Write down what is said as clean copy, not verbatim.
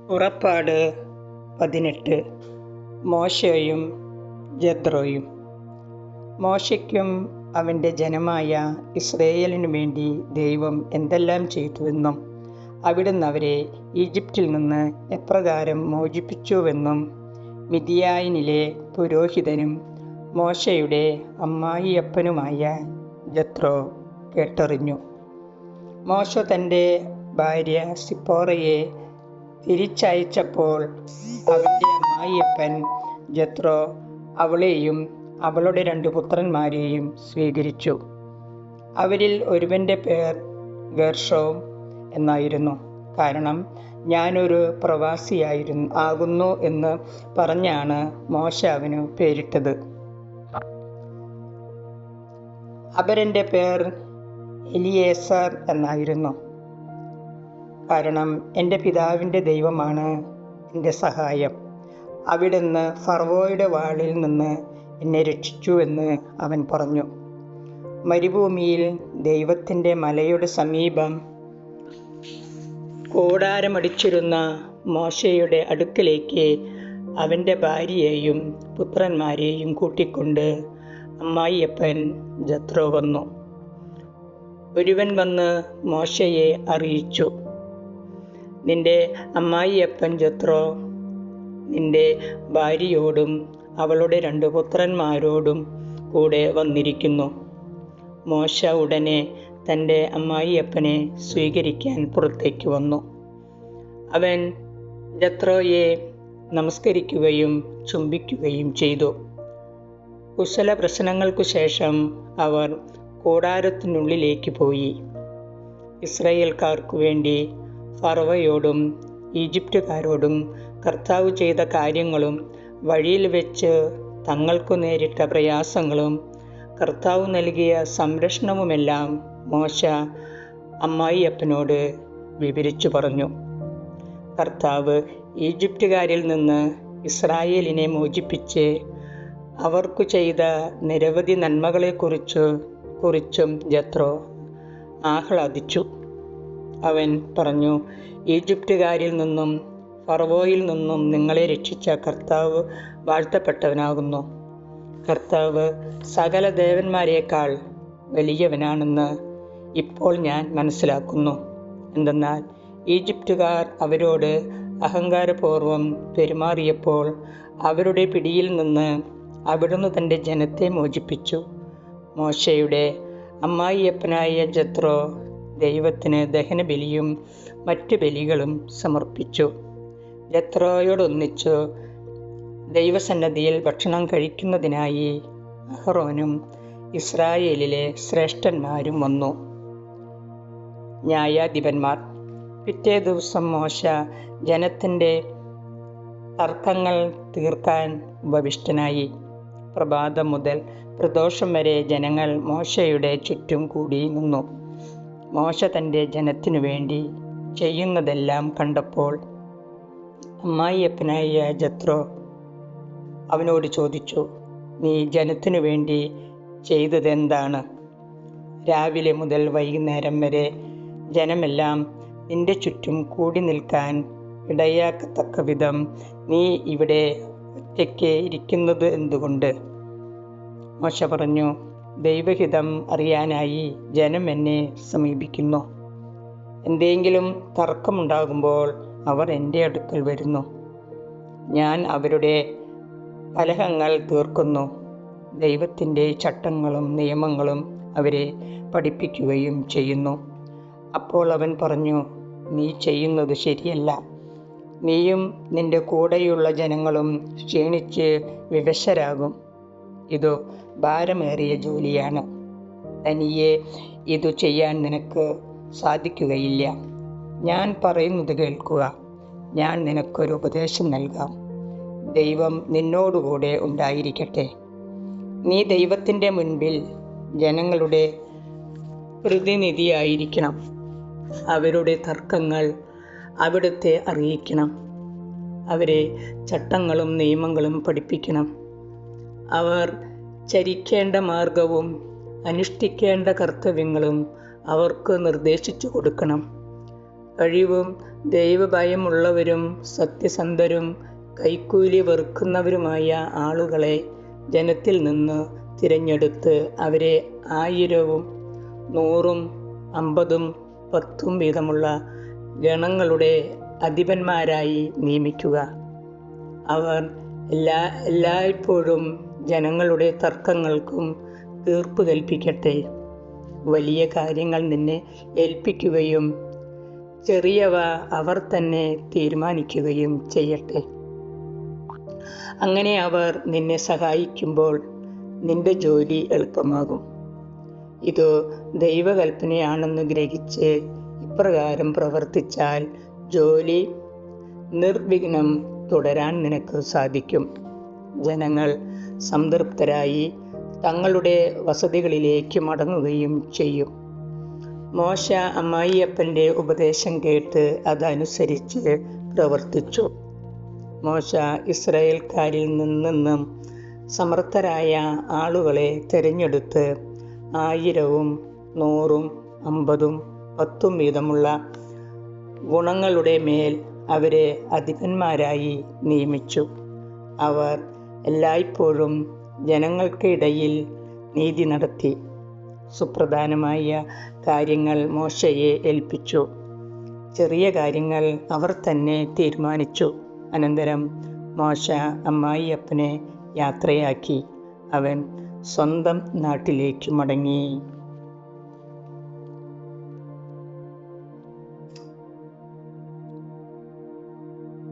പുറപ്പാട് 18. മോശെയും ജെത്രോയും. മോശയ്ക്കും അവൻ്റെ ജനമായ ഇസ്രായേലിനു വേണ്ടി ദൈവം എന്തെല്ലാം ചെയ്തുവെന്നും അവിടുന്ന് അവരെ ഈജിപ്തിൽ നിന്ന് എപ്രകാരം മോചിപ്പിച്ചുവെന്നും മിദ്യാനിലെ പുരോഹിതനും മോശയുടെ അമ്മായിയപ്പനുമായ ജെത്രോ കേട്ടറിഞ്ഞു. മോശ തൻ്റെ ഭാര്യ സിപ്പോറയെ തിരിച്ചയച്ചപ്പോൾ അവൻ്റെ അമ്മായിയപ്പൻ ജെത്രോ അവളെയും അവളുടെ 2 പുത്രന്മാരെയും സ്വീകരിച്ചു. അവരിൽ ഒരുവൻ്റെ പേർ ഗേർഷോം എന്നായിരുന്നു. കാരണം ഞാനൊരു പ്രവാസിയാകുന്നു എന്ന് പറഞ്ഞാണ് മോശ അവനു പേരിട്ടത്. അപരൻ്റെ പേർ എലിയേസർ എന്നായിരുന്നു. കാരണം എൻ്റെ പിതാവിൻ്റെ ദൈവമാണ് എൻ്റെ സഹായം. അവിടുന്ന് ഫറവോയുടെ വാളിൽ നിന്ന് എന്നെ രക്ഷിച്ചു എന്ന് അവൻ പറഞ്ഞു. മരുഭൂമിയിൽ ദൈവത്തിൻ്റെ മലയുടെ സമീപം കൂടാരമടിച്ചിരുന്ന മോശയുടെ അടുക്കലേക്ക് അവൻ്റെ ഭാര്യയെയും പുത്രന്മാരെയും കൂട്ടിക്കൊണ്ട് അമ്മായിയപ്പൻ ജെത്രോ വന്നു. ഒരുവൻ വന്ന് മോശയെ അറിയിച്ചു, നിന്റെ അമ്മായിയപ്പൻ ജെത്രോ നിന്റെ ഭാര്യയോടും അവളുടെ 2 പുത്രന്മാരോടും കൂടെ വന്നിരിക്കുന്നു. മോശ ഉടനെ തൻ്റെ അമ്മായിയപ്പനെ സ്വീകരിക്കാൻ പുറത്തേക്ക് വന്നു. അവൻ ജെത്രോയെ നമസ്കരിക്കുകയും ചുംബിക്കുകയും ചെയ്തു. കുശല പ്രശ്നങ്ങൾക്കു ശേഷം അവർ കൂടാരത്തിനുള്ളിലേക്ക് പോയി. ഇസ്രായേൽക്കാർക്കു വേണ്ടി ഫറവയോടും ഈജിപ്തുകാരോടും കർത്താവ് ചെയ്ത കാര്യങ്ങളും വഴിയിൽ വെച്ച് തങ്ങൾക്കു നേരിട്ട പ്രയാസങ്ങളും കർത്താവ് നൽകിയ സംരക്ഷണവുമെല്ലാം മോശ അമ്മായിയപ്പനോട് വിവരിച്ചു പറഞ്ഞു. കർത്താവ് ഈജിപ്തുകാരിൽ നിന്ന് ഇസ്രായേലിനെ മോചിപ്പിച്ച് അവർക്കു ചെയ്ത നിരവധി നന്മകളെക്കുറിച്ചും ജെത്രോ ആഹ്ലാദിച്ചു. അവൻ പറഞ്ഞു, ഈജിപ്തുകാരിൽ നിന്നും ഫറവോയിൽ നിന്നും നിങ്ങളെ രക്ഷിച്ച കർത്താവ് വാഴ്ത്തപ്പെട്ടവനാകുന്നു. കർത്താവ് സകല ദേവന്മാരേക്കാൾ വലിയവനാണെന്ന് ഇപ്പോൾ ഞാൻ മനസ്സിലാക്കുന്നു. എന്തെന്നാൽ ഈജിപ്തുകാർ അവരോട് അഹങ്കാരപൂർവം പെരുമാറിയപ്പോൾ അവരുടെ പിടിയിൽ നിന്ന് അവിടുന്ന് തൻ്റെ ജനത്തെ മോചിപ്പിച്ചു. മോശയുടെ അമ്മായിയപ്പനായ ജെത്രോ ദൈവത്തിന് ദഹനബലിയും മറ്റു ബലികളും സമർപ്പിച്ചു. ജെത്രോയോടൊന്നിച്ചു ദൈവസന്നദ്ധിയിൽ ഭക്ഷണം കഴിക്കുന്നതിനായി അഹ്റോനും ഇസ്രായേലിലെ ശ്രേഷ്ഠന്മാരും വന്നു. ന്യായാധിപന്മാർ. പിറ്റേ ദിവസം മോശ ജനത്തിൻ്റെ തർക്കങ്ങൾ തീർക്കാൻ ഉപവിഷ്ടനായി. പ്രഭാതം മുതൽ പ്രദോഷം വരെ ജനങ്ങൾ മോശയുടെ ചുറ്റും കൂടി നിന്നു. മോശ തൻ്റെ ജനത്തിനു വേണ്ടി ചെയ്യുന്നതെല്ലാം കണ്ടപ്പോൾ അമ്മായിയപ്പനായ ജെത്രോ അവനോട് ചോദിച്ചു, നീ ജനത്തിനു വേണ്ടി ചെയ്തതെന്താണ്? രാവിലെ മുതൽ വൈകുന്നേരം വരെ ജനമെല്ലാം നിന്റെ ചുറ്റും കൂടി നിൽക്കാൻ ഇടയാക്കത്തക്ക വിധം നീ ഇവിടെ ഒറ്റയ്ക്ക് ഇരിക്കുന്നത് എന്തുകൊണ്ട്? മോശ പറഞ്ഞു, ദൈവഹിതം അറിയാനായി ജനം എന്നെ സമീപിക്കുന്നു. എന്തെങ്കിലും തർക്കമുണ്ടാകുമ്പോൾ അവർ എൻ്റെ അടുക്കൽ വരുന്നു. ഞാൻ അവരുടെ കലഹങ്ങൾ തീർക്കുന്നു. ദൈവത്തിൻ്റെ ചട്ടങ്ങളും നിയമങ്ങളും അവരെ പഠിപ്പിക്കുകയും ചെയ്യുന്നു. അപ്പോൾ അവൻ പറഞ്ഞു, നീ ചെയ്യുന്നത് ശരിയല്ല. നീയും നിൻ്റെ കൂടെയുള്ള ജനങ്ങളും ക്ഷീണിച്ച് വിവശരാകും. ഇതു ഭാരമേറിയ ജോലിയാണ്. തനിയെ ഇതു ചെയ്യാൻ നിനക്ക് സാധിക്കുകയില്ല. ഞാൻ പറയുന്നത് കേൾക്കുക. ഞാൻ നിനക്കൊരു ഉപദേശം നൽകാം. ദൈവം നിന്നോടുകൂടെ ഉണ്ടായിരിക്കട്ടെ. നീ ദൈവത്തിൻ്റെ മുൻപിൽ ജനങ്ങളുടെ പ്രതിനിധിയായിരിക്കണം. അവരുടെ തർക്കങ്ങൾ അവിടുത്തെ അറിയിക്കണം. അവരെ ചട്ടങ്ങളും നിയമങ്ങളും പഠിപ്പിക്കണം. അവർ ചരിക്കേണ്ട മാർഗവും അനുഷ്ഠിക്കേണ്ട കർത്തവ്യങ്ങളും അവർക്ക് നിർദ്ദേശിച്ചു കൊടുക്കണം. കഴിവും ദൈവഭയമുള്ളവരും സത്യസന്ധരും കൈക്കൂലി വെറുക്കുന്നവരുമായ ആളുകളെ ജനത്തിൽ നിന്ന് തിരഞ്ഞെടുത്ത് അവരെ 1000-ഉം 100-ഉം 50-ഉം 10-ഉം വീതമുള്ള ഗണങ്ങളുടെ അധിപന്മാരായി നിയമിക്കുക. അവർ എല്ലായ്പ്പോഴും ജനങ്ങളുടെ തർക്കങ്ങൾക്കും തീർപ്പ് കൽപ്പിക്കട്ടെ. വലിയ കാര്യങ്ങൾ നിന്നെ ഏൽപ്പിക്കുകയും ചെറിയവ അവർ തന്നെ തീരുമാനിക്കുകയും ചെയ്യട്ടെ. അങ്ങനെ അവർ നിന്നെ സഹായിക്കുമ്പോൾ നിന്റെ ജോലി എളുപ്പമാകും. ഇത് ദൈവകൽപ്പനയാണെന്ന് ഗ്രഹിച്ച് ഇപ്രകാരം പ്രവർത്തിച്ചാൽ ജോലി നിർവിഘ്നം തുടരാൻ നിനക്ക് സാധിക്കും. ജനങ്ങൾ സംതൃപ്തരായി തങ്ങളുടെ വസതികളിലേക്ക് മടങ്ങുകയും ചെയ്യും. മോശ അമ്മായിയപ്പൻ്റെ ഉപദേശം കേട്ട് അതനുസരിച്ച് പ്രവർത്തിച്ചു. മോശ ഇസ്രായേൽക്കാരിൽ നിന്നും സമർത്ഥരായ ആളുകളെ തിരഞ്ഞെടുത്ത് 1000-ഉം 100-ഉം 50-ഉം 10-ഉം വീതമുള്ള ഗുണങ്ങളുടെ മേൽ അവരെ അധിപന്മാരായി നിയമിച്ചു. അവർ എല്ലായ്പ്പോഴും ജനങ്ങൾക്കിടയിൽ നീതി നടത്തി. സുപ്രധാനമായ കാര്യങ്ങൾ മോശയെ ഏൽപ്പിച്ചു. ചെറിയ കാര്യങ്ങൾ അവർ തന്നെ തീരുമാനിച്ചു. അനന്തരം മോശ അമ്മായിയപ്പനെ യാത്രയാക്കി. അവൻ സ്വന്തം നാട്ടിലേക്ക് മടങ്ങി.